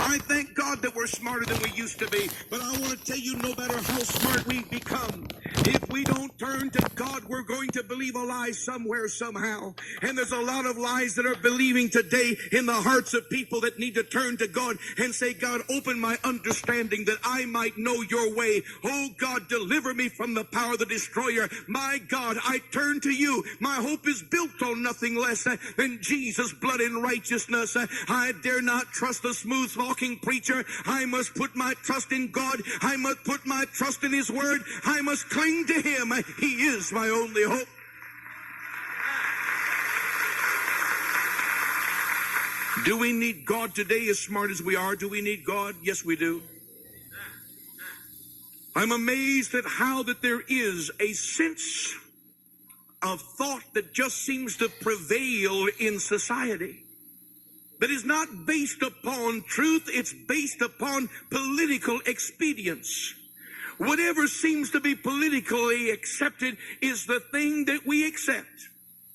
I thank God that we're smarter than we used to be. But I want to tell you, no matter how smart we become, if we don't turn to God, we're going to believe a lie somewhere, somehow. And there's a lot of lies that are believing today in the hearts of people that need to turn to God and say, God, open my understanding that I might know your way. Oh, God, deliver me from the power of the destroyer. My God, I turn to you. My hope is built on nothing less than Jesus' blood and righteousness. I dare not trust the smooth-talking preacher. I must put my trust in God. I must put my trust in his word. I must cling to him. He is my only hope. Do we need God today as smart as we are? Do we need God? Yes, we do. I'm amazed at how that there is a sense of thought that just seems to prevail in society that is not based upon truth. It's based upon political expedience. Whatever seems to be politically accepted is the thing that we accept.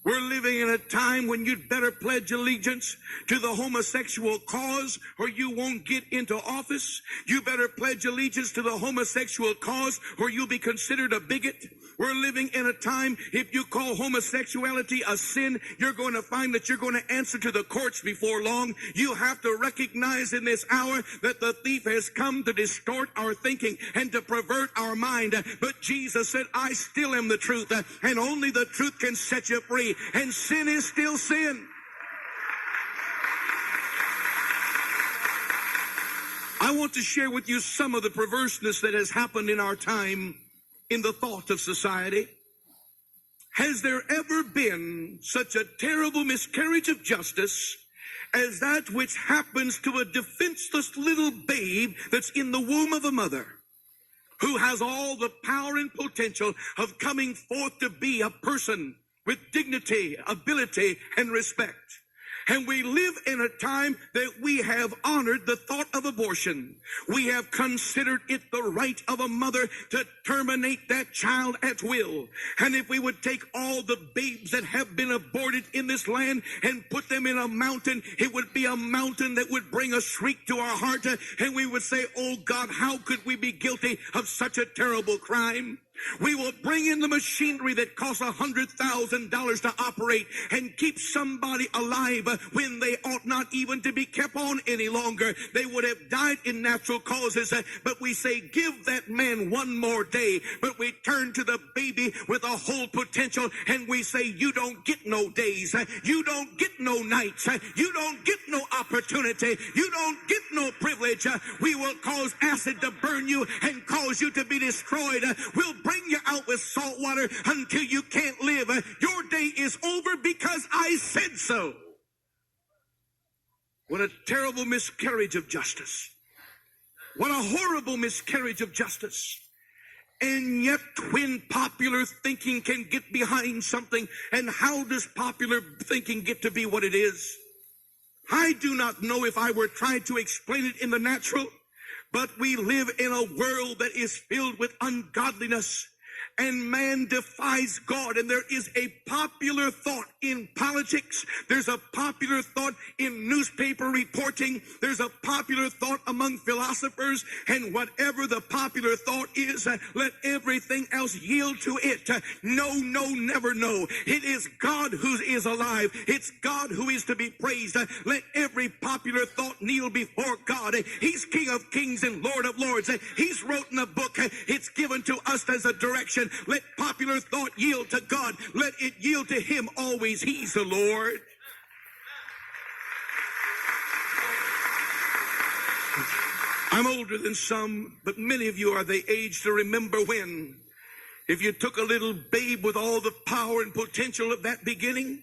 We're living in a time when you'd better pledge allegiance to the homosexual cause or you won't get into office. You better pledge allegiance to the homosexual cause or you'll be considered a bigot. We're living in a time, if you call homosexuality a sin, you're going to find that you're going to answer to the courts before long. You have to recognize in this hour that the thief has come to distort our thinking and to pervert our mind. But Jesus said, I still am the truth, and only the truth can set you free. And sin is still sin. I want to share with you some of the perverseness that has happened in our time in the thought of society. Has there ever been such a terrible miscarriage of justice as that which happens to a defenseless little babe that's in the womb of a mother, who has all the power and potential of coming forth to be a person with dignity, ability, and respect? And we live in a time that we have honored the thought of abortion. We have considered it the right of a mother to terminate that child at will. And if we would take all the babes that have been aborted in this land and put them in a mountain, it would be a mountain that would bring a shriek to our heart. And we would say, oh God, how could we be guilty of such a terrible crime? We will bring in the machinery that costs $100,000 to operate and keep somebody alive when they ought not even to be kept on any longer. They would have died in natural causes, but we say, give that man one more day. But we turn to the baby with a whole potential and we say, you don't get no days. You don't get no nights. You don't get no opportunity. You don't get no privilege. We will cause acid to burn you and cause you to be destroyed. We'll bring you out with salt water until you can't live. Your day is over because I said so. What a terrible miscarriage of justice. What a horrible miscarriage of justice. And yet when popular thinking can get behind something, and how does popular thinking get to be what it is? I do not know if I were trying to explain it in the natural, but we live in a world that is filled with ungodliness, and man defies God. And there is a popular thought in politics. There's a popular thought in newspaper reporting. There's a popular thought among philosophers. And whatever the popular thought is, let everything else yield to it. No, never no. It is God who is alive. It's God who is to be praised. Let every popular thought kneel before God. He's King of Kings and Lord of Lords. He's written a book. It's given to us as a direction. Let popular thought yield to God. Let it yield to him always. He's the Lord. I'm older than some, but many of you are the age to remember when, if you took a little babe with all the power and potential of that beginning,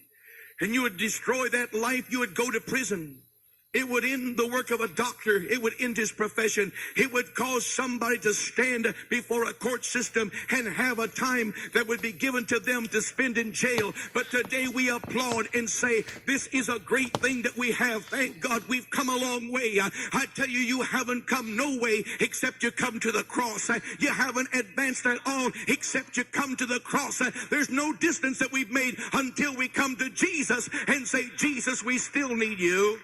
and you would destroy that life, you would go to prison. It would end the work of a doctor. It would end his profession. It would cause somebody to stand before a court system and have a time that would be given to them to spend in jail. But today we applaud and say, this is a great thing that we have. Thank God we've come a long way. I tell you, you haven't come no way except you come to the cross. You haven't advanced at all except you come to the cross. There's no distance that we've made until we come to Jesus and say, Jesus, we still need you.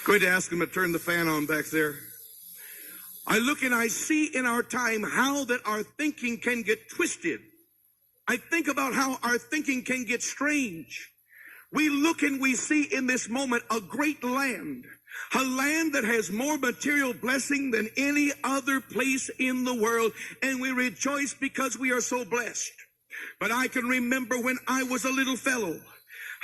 Going to ask him to turn the fan on back there. I look and I see in our time how that our thinking can get twisted. I think about how our thinking can get strange. We look and we see in this moment a great land, a land that has more material blessing than any other place in the world, and we rejoice because we are so blessed. But I can remember when I was a little fellow,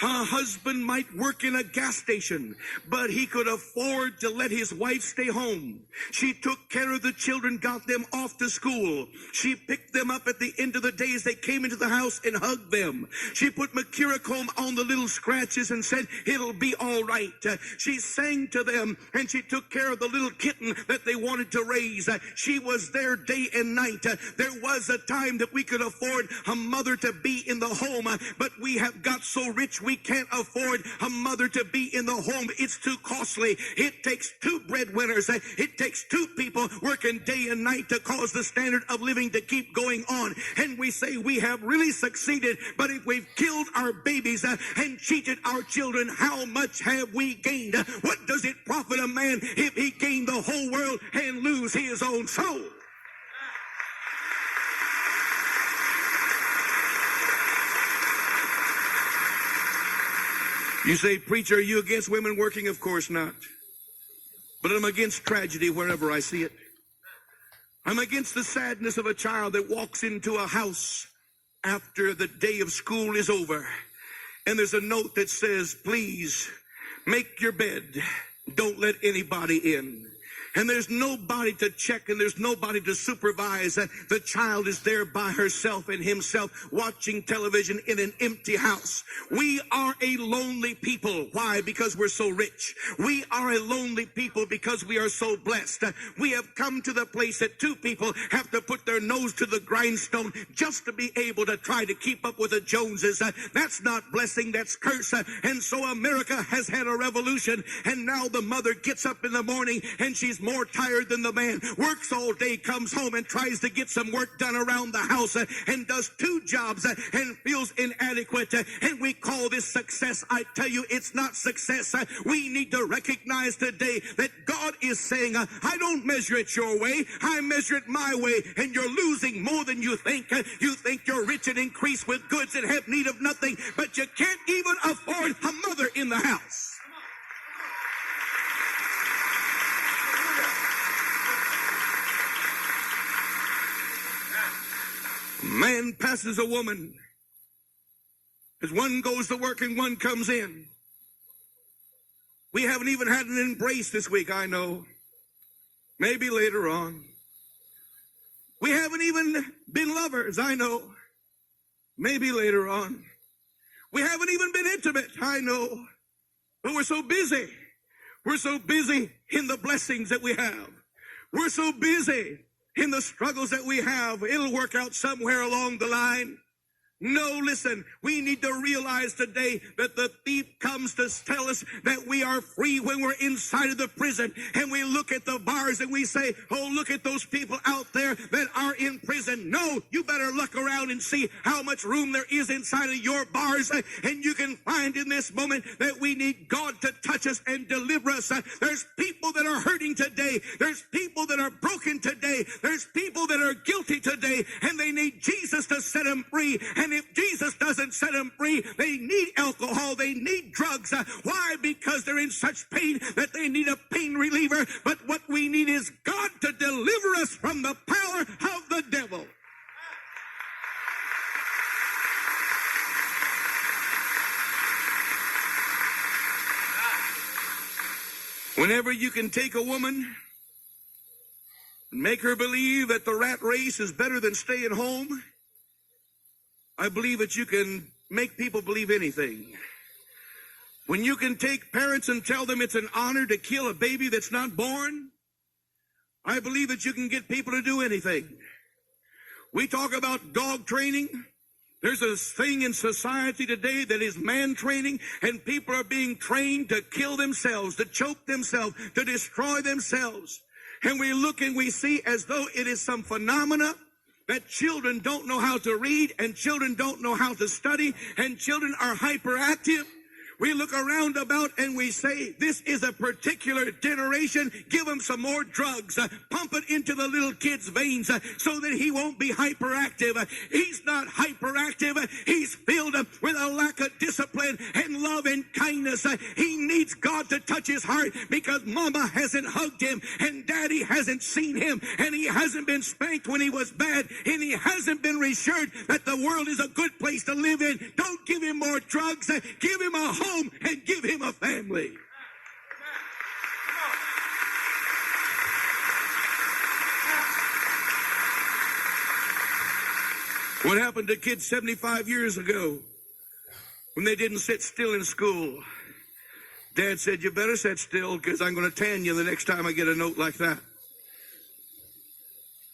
a husband might work in a gas station, but he could afford to let his wife stay home. She took care of the children, got them off to school. She picked them up at the end of the day as they came into the house and hugged them. She put Mercurochrome on the little scratches and said, it'll be all right. She sang to them and she took care of the little kitten that they wanted to raise. She was there day and night. There was a time that we could afford a mother to be in the home, but we have got so rich we can't afford a mother to be in the home. It's too costly. It takes two breadwinners. It takes two people working day and night to cause the standard of living to keep going on. And we say we have really succeeded, but if we've killed our babies and cheated our children, how much have we gained? What does it profit a man if he gain the whole world and lose his own soul? You say, preacher, are you against women working? Of course not. But I'm against tragedy wherever I see it. I'm against the sadness of a child that walks into a house after the day of school is over, and there's a note that says, please make your bed. Don't let anybody in. And there's nobody to check and there's nobody to supervise. The child is there by herself and himself watching television in an empty house. We are a lonely people. Why? Because we're so rich. We are a lonely people because we are so blessed. We have come to the place that two people have to put their nose to the grindstone just to be able to try to keep up with the Joneses. That's not blessing, that's curse. And so America has had a revolution, and now the mother gets up in the morning and she's more tired than the man, works all day, comes home and tries to get some work done around the house and does two jobs and feels inadequate, and we call this success. I tell you, it's not success. We need to recognize today that God is saying, I don't measure it your way, I measure it my way, and you're losing more than you think. You think you're rich and increased with goods and have need of nothing, but you can't even afford a mother in the house. Man passes a woman as one goes to work and one comes in. We haven't even had an embrace this week, I know. Maybe later on. We haven't even been lovers, I know. Maybe later on. We haven't even been intimate, I know. But we're so busy. We're so busy in the blessings that we have. We're so busy in the struggles that we have. It'll work out somewhere along the line. No, listen, we need to realize today that the thief comes to tell us that we are free when we're inside of the prison, and we look at the bars and we say, oh, look at those people out there that are in prison. No, you better look around and see how much room there is inside of your bars, and you can find in this moment that we need God to touch us and deliver us. There's people that are hurting today. There's people that are broken today. There's people that are guilty today, and they need Jesus to set them free. And if Jesus doesn't set them free, they need alcohol, they need drugs. Why? Because they're in such pain that they need a pain reliever. But what we need is God to deliver us from the power of the devil. Whenever you can take a woman and make her believe that the rat race is better than staying home, I believe that you can make people believe anything. When you can take parents and tell them it's an honor to kill a baby that's not born, I believe that you can get people to do anything. We talk about dog training. There's a thing in society today that is man training, and people are being trained to kill themselves, to choke themselves, to destroy themselves. And we look and we see as though it is some phenomena that children don't know how to read, and children don't know how to study, and children are hyperactive. We look around about and we say, this is a particular generation. Give him some more drugs. Pump it into the little kid's veins so that he won't be hyperactive. He's not hyperactive. He's filled with a lack of discipline and love and kindness. He needs God to touch his heart because mama hasn't hugged him and daddy hasn't seen him and he hasn't been spanked when he was bad and he hasn't been reassured that the world is a good place to live in. Don't give him more drugs. Give him a home and give him a family. What happened to kids 75 years ago when they didn't sit still in school? Dad said, you better sit still because I'm going to tan you the next time I get a note like that.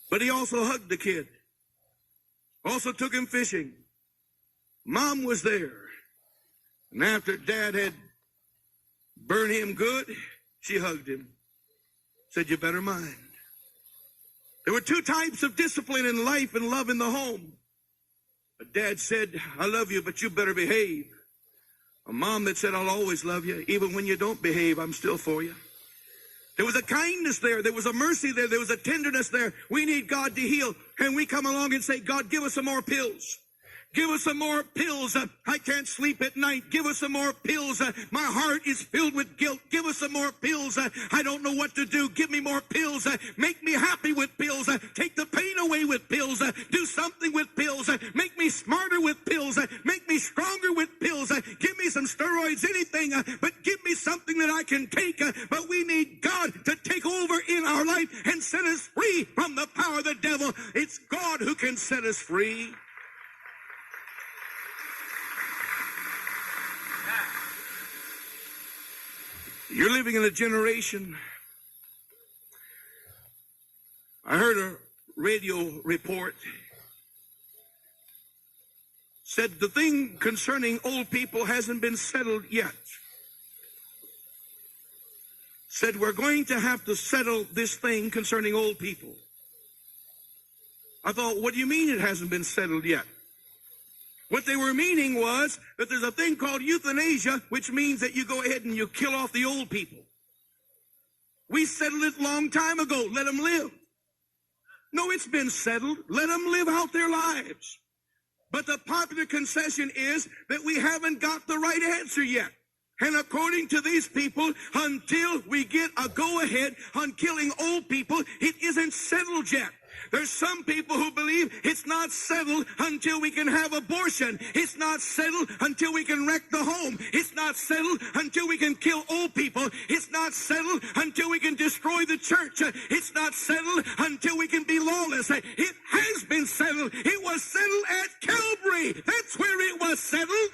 But he also hugged the kid. Also took him fishing. Mom was there. And after Dad had burned him good, she hugged him. Said, you better mind. There were two types of discipline in life and love in the home. A dad said, I love you, but you better behave. A mom that said, I'll always love you. Even when you don't behave, I'm still for you. There was a kindness there. There was a mercy there. There was a tenderness there. We need God to heal. And we come along and say, God, give us some more pills. Give us some more pills. I can't sleep at night. Give us some more pills. My heart is filled with guilt. Give us some more pills. I don't know what to do. Give me more pills. Make me happy with pills. Take the pain away with pills. Do something with pills. Make me smarter with pills. Make me stronger with pills. Give me some steroids, anything, but give me something that I can take. But we need God to take over in our life and set us free from the power of the devil. It's God who can set us free. You're living in a generation. I heard a radio report said the thing concerning old people hasn't been settled yet. Said we're going to have to settle this thing concerning old people. I thought, what do you mean it hasn't been settled yet? What they were meaning was that there's a thing called euthanasia, which means that you go ahead and you kill off the old people. We settled it a long time ago. Let them live. No, it's been settled. Let them live out their lives. But the popular concession is that we haven't got the right answer yet. And according to these people, until we get a go-ahead on killing old people, it isn't settled yet. There's some people who believe it's not settled until we can have abortion. It's not settled until we can wreck the home. It's not settled until we can kill old people. It's not settled until we can destroy the church. It's not settled until we can be lawless. It has been settled. It was settled at Calvary. That's where it was settled.